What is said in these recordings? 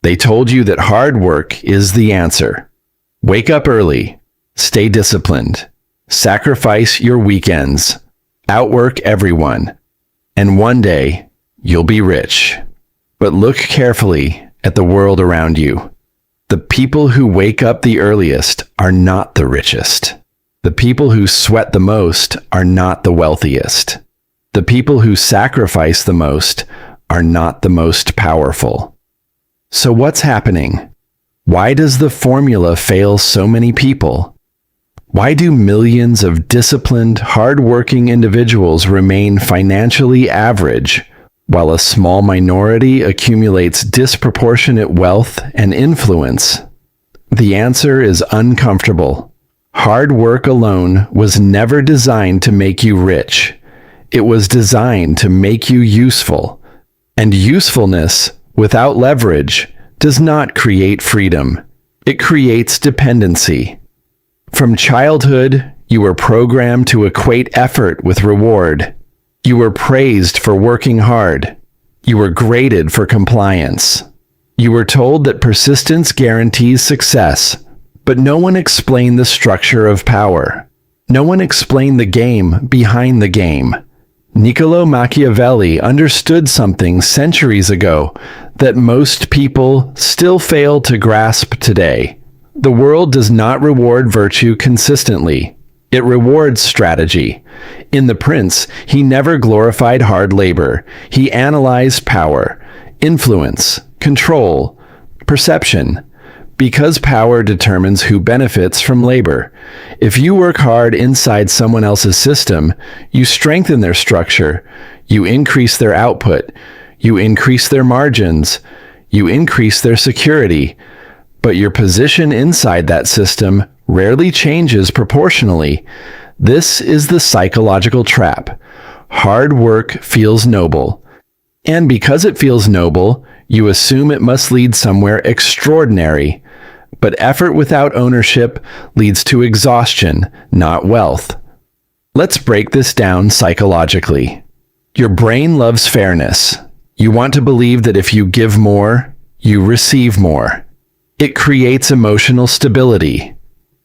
They told you that hard work is the answer. Wake up early, stay disciplined, sacrifice your weekends, outwork everyone, and one day you'll be rich. But look carefully at the world around you. The people who wake up the earliest are not the richest. The people who sweat the most are not the wealthiest. The people who sacrifice the most are not the most powerful. So what's happening? Why does the formula fail so many people? Why do millions of disciplined, hard-working individuals remain financially average, while a small minority accumulates disproportionate wealth and influence? The answer is uncomfortable. Hard work alone was never designed to make you rich. It was designed to make you useful. And usefulness, without leverage, does not create freedom. It creates dependency. From childhood, you were programmed to equate effort with reward. You were praised for working hard. You were graded for compliance. You were told that persistence guarantees success, but no one explained the structure of power. No one explained the game behind the game. Niccolò Machiavelli understood something centuries ago that most people still fail to grasp today. The world does not reward virtue consistently. It rewards strategy. In The Prince, he never glorified hard labor. He analyzed power, influence, control, perception. Because power determines who benefits from labor. If you work hard inside someone else's system, you strengthen their structure, you increase their output, you increase their margins, you increase their security. But your position inside that system rarely changes proportionally. This is the psychological trap. Hard work feels noble. And because it feels noble, you assume it must lead somewhere extraordinary. But effort without ownership leads to exhaustion, not wealth. Let's break this down psychologically. Your brain loves fairness. You want to believe that if you give more, you receive more. It creates emotional stability.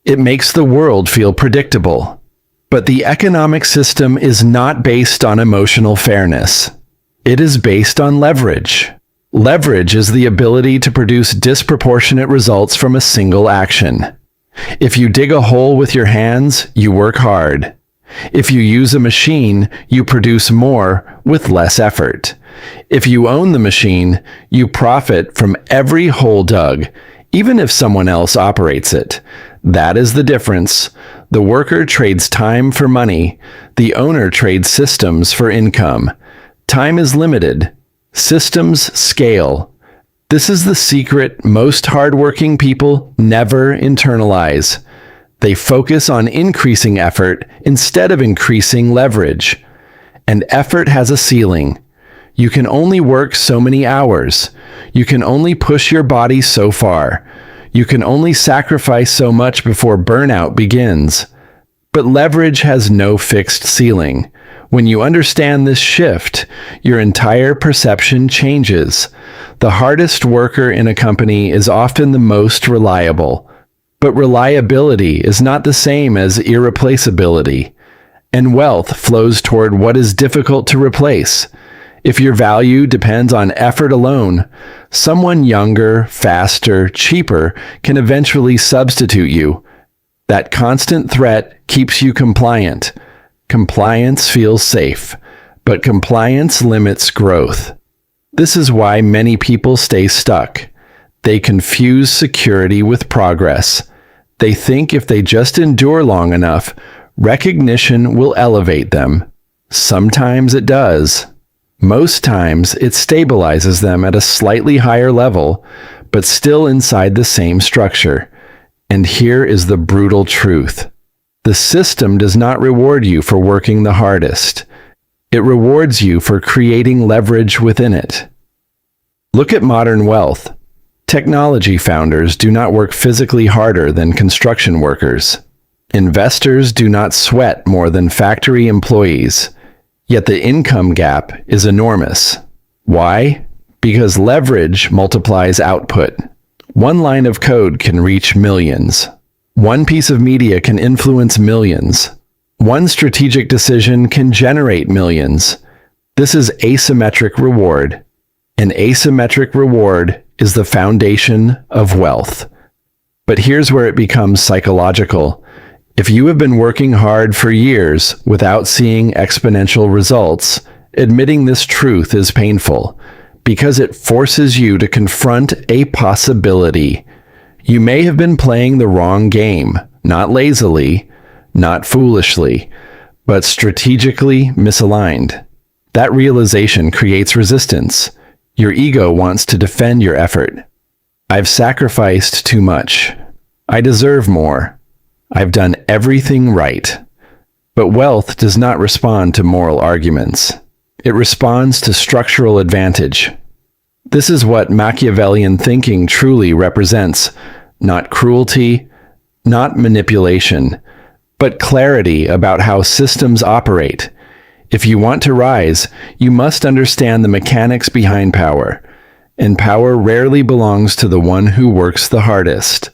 It makes the world feel predictable. But the economic system is not based on emotional fairness. It is based on leverage. Leverage is the ability to produce disproportionate results from a single action. If you dig a hole with your hands, you work hard. If you use a machine, you produce more with less effort. If you own the machine, you profit from every hole dug, even if someone else operates it. That is the difference. The worker trades time for money. The owner trades systems for income. Time is limited. Systems scale. This is the secret most hardworking people never internalize. They focus on increasing effort instead of increasing leverage. And effort has a ceiling. You can only work so many hours. You can only push your body so far. You can only sacrifice so much before burnout begins. But leverage has no fixed ceiling. When you understand this shift, your entire perception changes. The hardest worker in a company is often the most reliable. But reliability is not the same as irreplaceability. And wealth flows toward what is difficult to replace. If your value depends on effort alone, someone younger, faster, cheaper can eventually substitute you. That constant threat keeps you compliant. Compliance feels safe, but compliance limits growth. This is why many people stay stuck. They confuse security with progress. They think if they just endure long enough, recognition will elevate them. Sometimes it does. Most times it stabilizes them at a slightly higher level, but still inside the same structure. And here is the brutal truth. The system does not reward you for working the hardest. It rewards you for creating leverage within it. Look at modern wealth. Technology founders do not work physically harder than construction workers. Investors do not sweat more than factory employees. Yet the income gap is enormous. Why? Because leverage multiplies output. One line of code can reach millions. One piece of media can influence millions. One strategic decision can generate millions. This is asymmetric reward. An asymmetric reward is the foundation of wealth. But here's where it becomes psychological. If you have been working hard for years without seeing exponential results, admitting this truth is painful because it forces you to confront a possibility. You may have been playing the wrong game, not lazily, not foolishly, but strategically misaligned. That realization creates resistance. Your ego wants to defend your effort. I've sacrificed too much. I deserve more. I've done everything right. But wealth does not respond to moral arguments. It responds to structural advantage. This is what Machiavellian thinking truly represents, not cruelty, not manipulation, but clarity about how systems operate. If you want to rise, you must understand the mechanics behind power, and power rarely belongs to the one who works the hardest.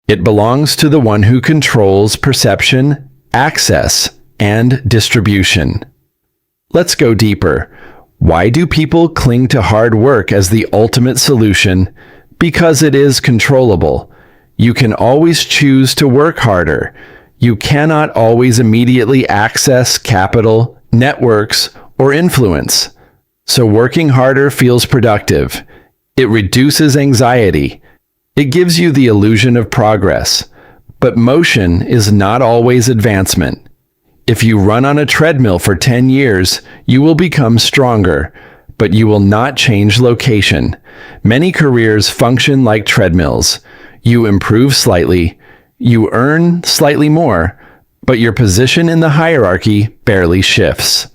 It belongs to the one who controls perception, access, and distribution. Let's go deeper. Why do people cling to hard work as the ultimate solution? Because it is controllable. You can always choose to work harder. You cannot always immediately access capital, networks, or influence. So working harder feels productive. It reduces anxiety. It gives you the illusion of progress. But motion is not always advancement. If you run on a treadmill for 10 years, you will become stronger, but you will not change location. Many careers function like treadmills. You improve slightly, you earn slightly more, but your position in the hierarchy barely shifts.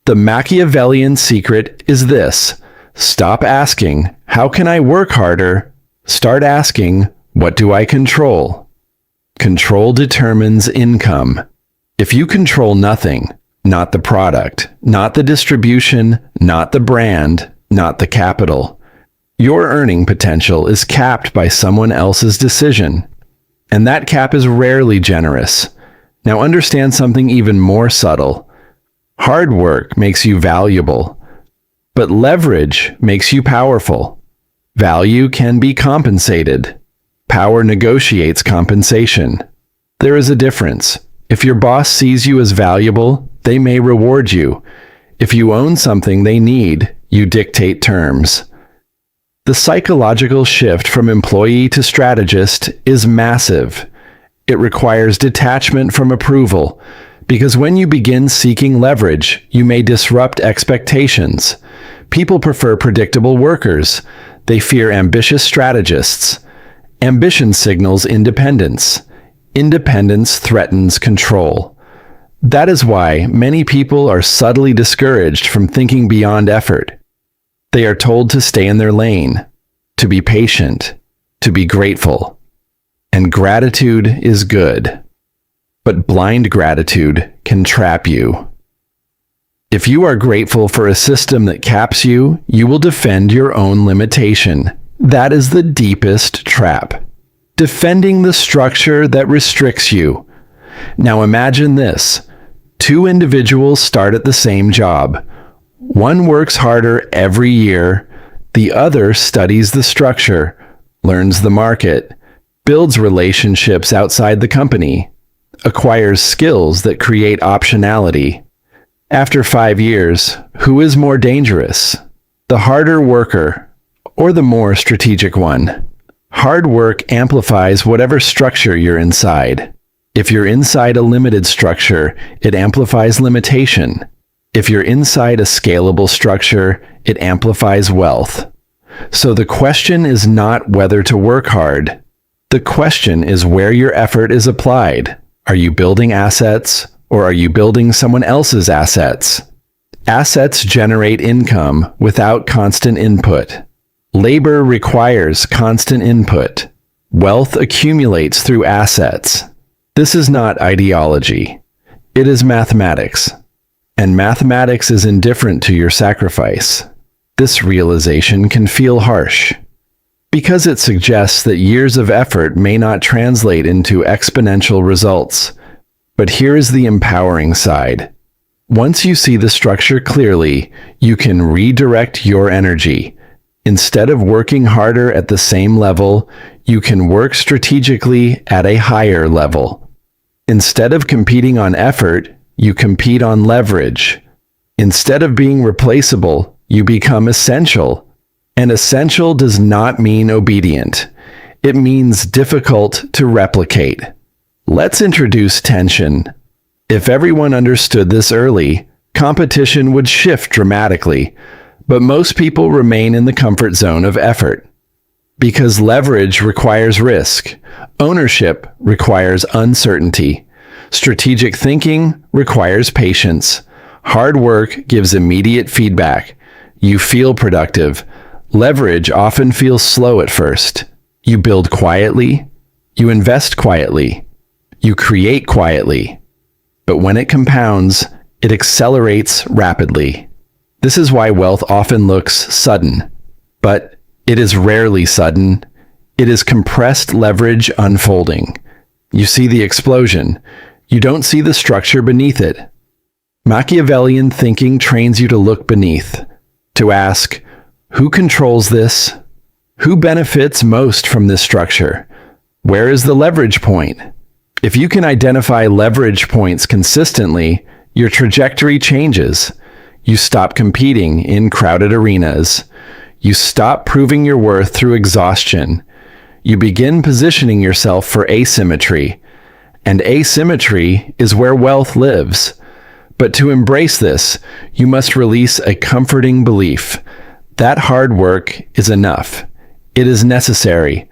The Machiavellian secret is this: stop asking, how can I work harder? Start asking, what do I control? Control determines income. If you control nothing, not the product, not the distribution, not the brand, not the capital, your earning potential is capped by someone else's decision. And that cap is rarely generous. Now understand something even more subtle. Hard work makes you valuable, but leverage makes you powerful. Value can be compensated. Power negotiates compensation. There is a difference. If your boss sees you as valuable, they may reward you. If you own something they need, you dictate terms. The psychological shift from employee to strategist is massive. It requires detachment from approval, because when you begin seeking leverage, you may disrupt expectations. People prefer predictable workers. They fear ambitious strategists. Ambition signals independence. Independence threatens control. That is why many people are subtly discouraged from thinking beyond effort. They are told to stay in their lane, to be patient, to be grateful. And gratitude is good. But blind gratitude can trap you. If you are grateful for a system that caps you, you will defend your own limitation. That is the deepest trap. Defending the structure that restricts you. Now imagine this. Two individuals start at the same job. One works harder every year. The other studies the structure, learns the market, builds relationships outside the company, acquires skills that create optionality. After 5 years, who is more dangerous? The harder worker or the more strategic one? Hard work amplifies whatever structure you're inside. If you're inside a limited structure, it amplifies limitation. If you're inside a scalable structure, it amplifies wealth. So the question is not whether to work hard. The question is where your effort is applied. Are you building assets, or are you building someone else's assets? Assets generate income without constant input. Labor requires constant input. Wealth accumulates through assets. This is not ideology. It is mathematics. And mathematics is indifferent to your sacrifice. This realization can feel harsh, because it suggests that years of effort may not translate into exponential results. But here is the empowering side. Once you see the structure clearly, you can redirect your energy. Instead of working harder at the same level, you can work strategically at a higher level. Instead of competing on effort, you compete on leverage. Instead of being replaceable, you become essential. And essential does not mean obedient. It means difficult to replicate. Let's introduce tension. If everyone understood this early, competition would shift dramatically, but most people remain in the comfort zone of effort. Because leverage requires risk, ownership requires uncertainty, strategic thinking requires patience, hard work gives immediate feedback, you feel productive. Leverage often feels slow at first. You build quietly, you invest quietly, you create quietly. But when it compounds, it accelerates rapidly. This is why wealth often looks sudden. But it is rarely sudden. It is compressed leverage unfolding. You see the explosion. You don't see the structure beneath it. Machiavellian thinking trains you to look beneath, to ask, who controls this? Who benefits most from this structure? Where is the leverage point? If you can identify leverage points consistently, your trajectory changes. You stop competing in crowded arenas. You stop proving your worth through exhaustion. You begin positioning yourself for asymmetry. And asymmetry is where wealth lives. But to embrace this, you must release a comforting belief. That hard work is enough. It is necessary,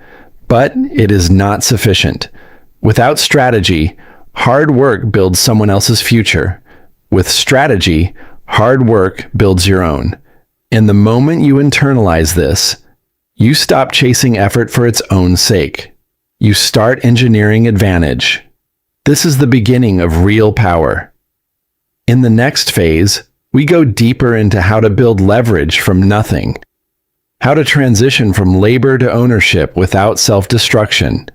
but it is not sufficient. Without strategy, hard work builds someone else's future. With strategy, hard work builds your own. And the moment you internalize this, you stop chasing effort for its own sake. You start engineering advantage. This is the beginning of real power. In the next phase, we go deeper into how to build leverage from nothing, how to transition from labor to ownership without self-destruction,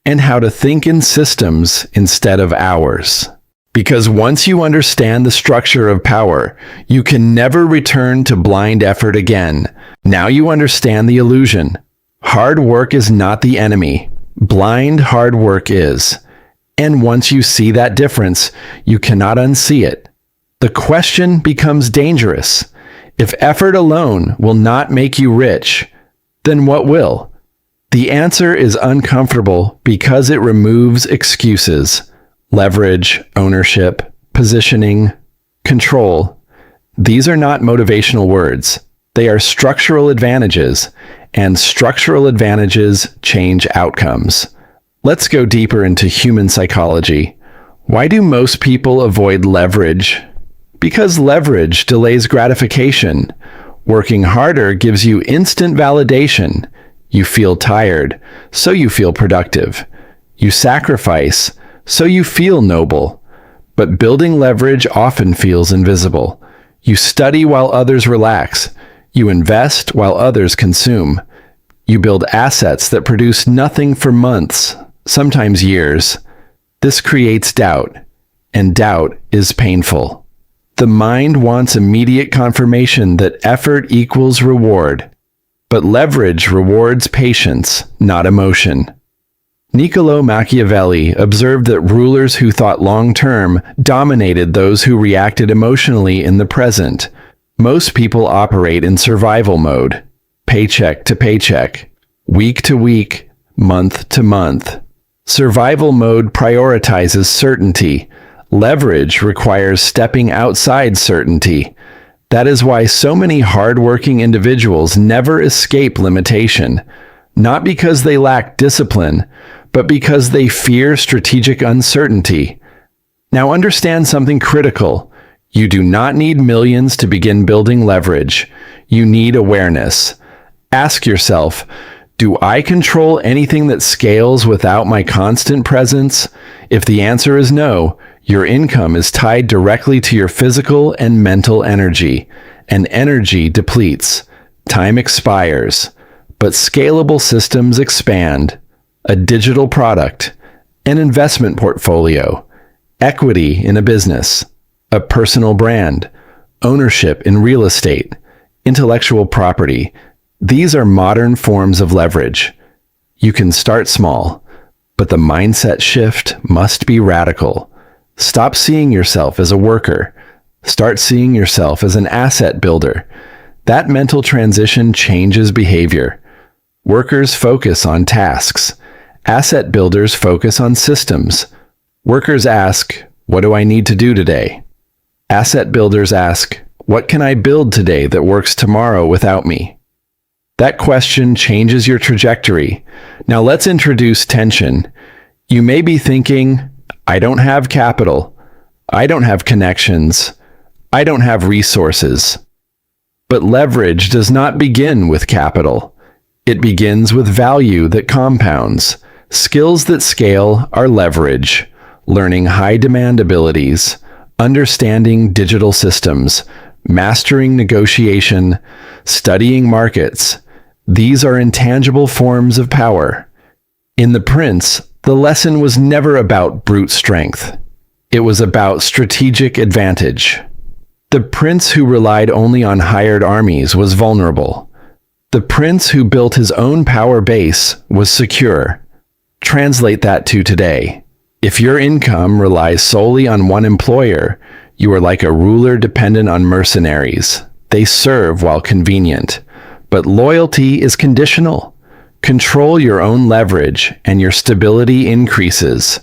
and how to think in systems instead of hours. Because once you understand the structure of power, you can never return to blind effort again. Now you understand the illusion. Hard work is not the enemy. Blind hard work is. And once you see that difference, you cannot unsee it. The question becomes dangerous. If effort alone will not make you rich, then what will? The answer is uncomfortable because it removes excuses, leverage, ownership, positioning, control. These are not motivational words. They are structural advantages, and structural advantages change outcomes. Let's go deeper into human psychology. Why do most people avoid leverage? Because leverage delays gratification. Working harder gives you instant validation. You feel tired, so you feel productive. You sacrifice, so you feel noble. But building leverage often feels invisible. You study while others relax. You invest while others consume. You build assets that produce nothing for months, sometimes years. This creates doubt, and doubt is painful. The mind wants immediate confirmation that effort equals reward. But leverage rewards patience, not emotion. Niccolò Machiavelli observed that rulers who thought long-term dominated those who reacted emotionally in the present. Most people operate in survival mode, paycheck to paycheck, week to week, month to month. Survival mode prioritizes certainty. Leverage requires stepping outside certainty. That is why so many hardworking individuals never escape limitation, not because they lack discipline, but because they fear strategic uncertainty. Now understand something critical. You do not need millions to begin building leverage. You need awareness. Ask yourself, do I control anything that scales without my constant presence? If the answer is no, your income is tied directly to your physical and mental energy. and energy depletes. Time expires, but scalable systems expand. A digital product, an investment portfolio, equity in a business, a personal brand, ownership in real estate, intellectual property. These are modern forms of leverage. You can start small, but the mindset shift must be radical. Stop seeing yourself as a worker. Start seeing yourself as an asset builder. That mental transition changes behavior. Workers focus on tasks. Asset builders focus on systems. Workers ask, "What do I need to do today?" Asset builders ask, "What can I build today that works tomorrow without me?" That question changes your trajectory. Now let's introduce tension. You may be thinking, "I don't have capital. I don't have connections. I don't have resources." But leverage does not begin with capital. It begins with value that compounds. Skills that scale are leverage. Learning high-demand abilities, understanding digital systems, mastering negotiation, studying markets. These are intangible forms of power. In The Prince, the lesson was never about brute strength. It was about strategic advantage. The prince who relied only on hired armies was vulnerable. The prince who built his own power base was secure. Translate that to today. If your income relies solely on one employer, you are like a ruler dependent on mercenaries. They serve while convenient. But loyalty is conditional. Control your own leverage and your stability increases.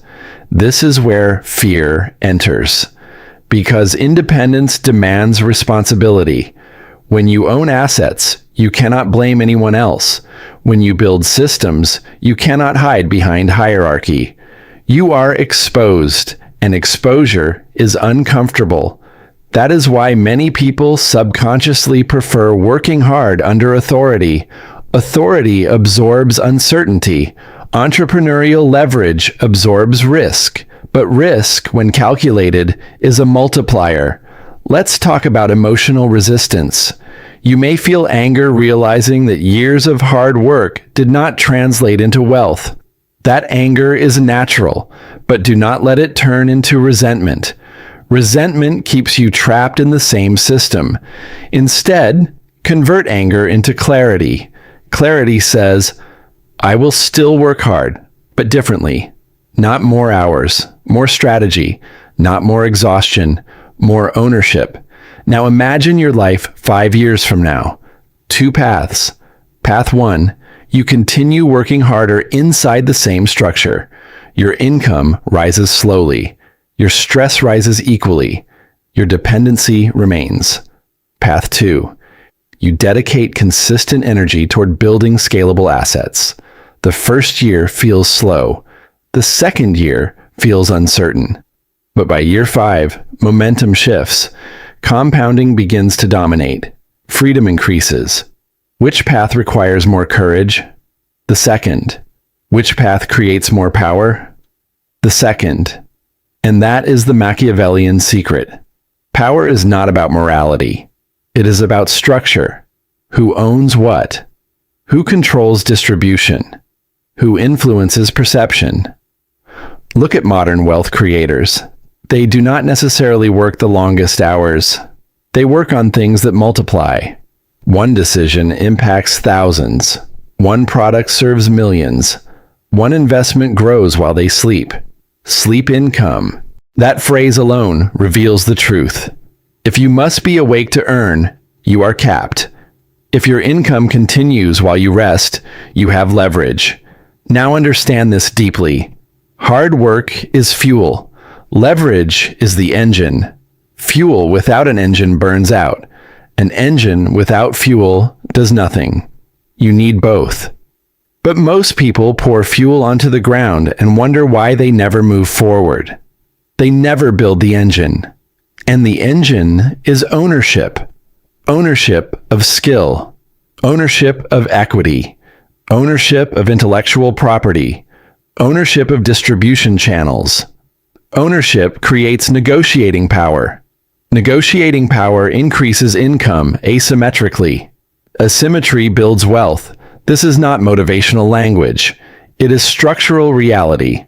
This is where fear enters. Because independence demands responsibility. When you own assets, you cannot blame anyone else. When you build systems, you cannot hide behind hierarchy. You are exposed, and exposure is uncomfortable. That is why many people subconsciously prefer working hard under authority. Authority absorbs uncertainty. Entrepreneurial leverage absorbs risk. But risk, when calculated, is a multiplier. Let's talk about emotional resistance. You may feel anger realizing that years of hard work did not translate into wealth. That anger is natural, but do not let it turn into resentment. Resentment keeps you trapped in the same system. Instead, convert anger into clarity. Clarity says, "I will still work hard, but differently. Not more hours, more strategy, not more exhaustion, more ownership." Now imagine your life 5 years from now. 2 paths. Path 1, you continue working harder inside the same structure. Your income rises slowly. Your stress rises equally. Your dependency remains. Path 2, you dedicate consistent energy toward building scalable assets. The first year feels slow. The second year feels uncertain. But by year 5, momentum shifts. Compounding begins to dominate. Freedom increases. Which path requires more courage? The second. Which path creates more power? The second. And that is the Machiavellian secret. Power is not about morality. It is about structure. Who owns what? Who controls distribution? Who influences perception? Look at modern wealth creators. They do not necessarily work the longest hours. They work on things that multiply. One decision impacts thousands. One product serves millions. One investment grows while they sleep. Sleep income. That phrase alone reveals the truth. If you must be awake to earn, you are capped. If your income continues while you rest, you have leverage. Now understand this deeply. Hard work is fuel. Leverage is the engine. Fuel without an engine burns out. An engine without fuel does nothing. You need both. But most people pour fuel onto the ground and wonder why they never move forward. They never build the engine. And the engine is ownership. Ownership of skill. Ownership of equity. Ownership of intellectual property. Ownership of distribution channels. Ownership creates negotiating power. Negotiating power increases income asymmetrically. Asymmetry builds wealth. This is not motivational language. It is structural reality.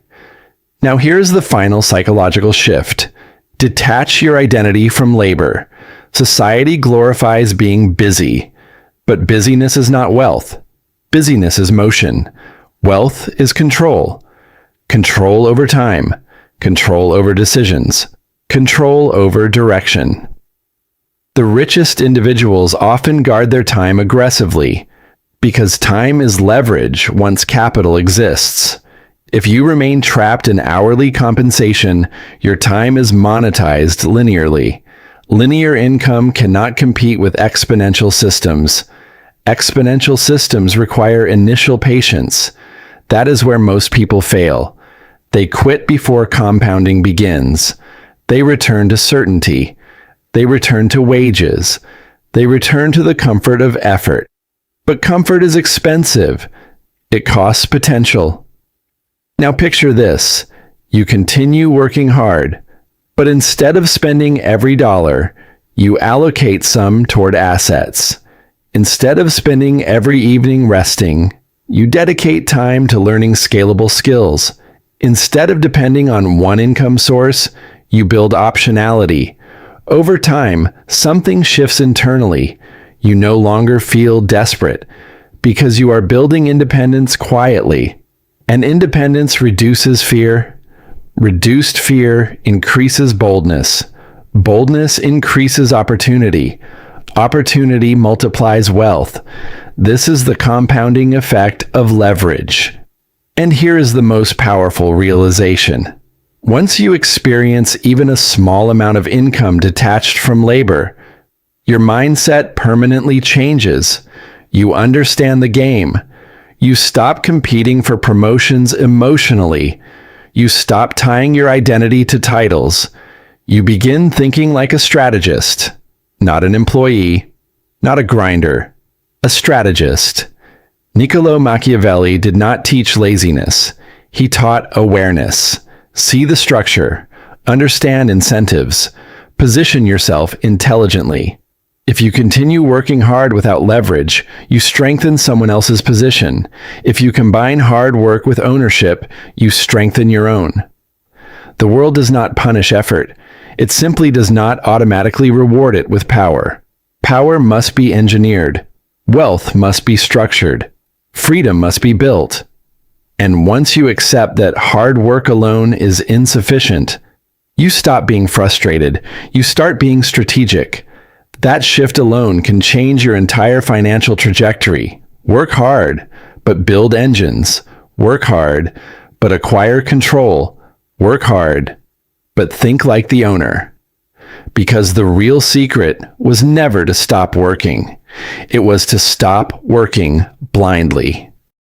Now here's the final psychological shift. Detach your identity from labor. Society glorifies being busy, but busyness is not wealth. Busyness is motion. Wealth is control. Control over time. Control over decisions. Control over direction. The richest individuals often guard their time aggressively because time is leverage once capital exists. If you remain trapped in hourly compensation, your time is monetized linearly. Linear income cannot compete with exponential systems. Exponential systems require initial patience. That is where most people fail. They quit before compounding begins. They return to certainty. They return to wages. They return to the comfort of effort. But comfort is expensive. It costs potential. Now picture this. You continue working hard, but instead of spending every dollar, you allocate some toward assets. Instead of spending every evening resting, you dedicate time to learning scalable skills. Instead of depending on one income source, you build optionality. Over time, something shifts internally. You no longer feel desperate because you are building independence quietly. And independence reduces fear. Reduced fear increases boldness. Boldness increases opportunity. Opportunity multiplies wealth. This is the compounding effect of leverage. And here is the most powerful realization. Once you experience even a small amount of income detached from labor, your mindset permanently changes. You understand the game. You stop competing for promotions emotionally. You stop tying your identity to titles. You begin thinking like a strategist, not an employee, not a grinder, a strategist. Niccolò Machiavelli did not teach laziness. He taught awareness. See the structure, understand incentives, position yourself intelligently. If you continue working hard without leverage, you strengthen someone else's position. If you combine hard work with ownership, you strengthen your own. The world does not punish effort. It simply does not automatically reward it with power. Power must be engineered. Wealth must be structured. Freedom must be built. And once you accept that hard work alone is insufficient, you stop being frustrated. You start being strategic. That shift alone can change your entire financial trajectory. Work hard, but build engines. Work hard, but acquire control. Work hard, but think like the owner. Because the real secret was never to stop working. It was to stop working blindly.